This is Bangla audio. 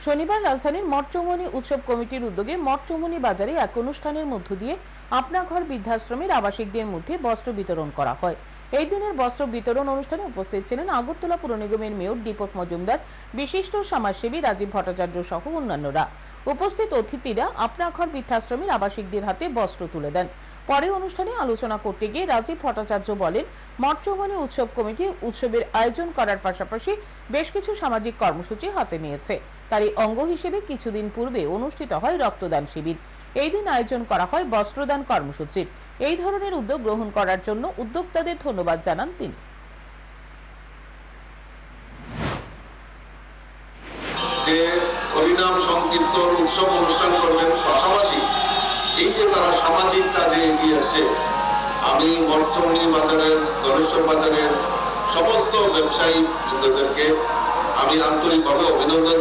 শনিবার রাজধানীর মঠচৌমুহনী উৎসব কমিটির উদ্যোগে মঠচৌমুহনী বাজারে এক অনুষ্ঠানের মধ্য দিয়ে আপনা ঘর বৃদ্ধাশ্রমের আবাসিকদের মধ্যে বস্ত্র বিতরণ করা হয়। এই দিনের বস্ত্র বিতরণ অনুষ্ঠানে উপস্থিত ছিলেন আগরতলা পুর নিগমের মেয়র দীপক মজুমদার, বিশিষ্ট সমাজসেবী রাজীব ভট্টাচার্য সহ অন্যান্যরা। উপস্থিত অতিথিরা আপনা ঘর বৃদ্ধাশ্রমের আবাসিকদের হাতে বস্ত্র তুলে দেন। পরে অনুষ্ঠানে আলোচনা করতে গিয়ে রাজীব ভট্টাচার্য বলেন, মঠচৌমুহনী উৎসব কমিটি উৎসবের আয়োজন করার পাশাপাশি বেশ কিছু সামাজিক কর্মসূচি হাতে নিয়েছে। তারই অঙ্গ হিসেবে কিছুদিন পূর্বে অনুষ্ঠিত হয় রক্তদান শিবির। এই দিন আয়োজন করা হয় বস্ত্রদান কর্মসূচির। এই ধরনের উদ্যোগ গ্রহণ করার জন্য উদ্যোক্তাদের ধন্যবাদ জানান তিনি। হরিনাম সংকীর্তন উৎসব অনুষ্ঠান করবেন, পাশাপাশি এই যে তারা সামাজিক কাজে এগিয়ে আসছে, আমি মঠচৌমুহনী বাজারের, ধলেশ্বর বাজারের সমস্ত ব্যবসায়ী বৃন্দদেরকে আমি আন্তরিকভাবে অভিনন্দন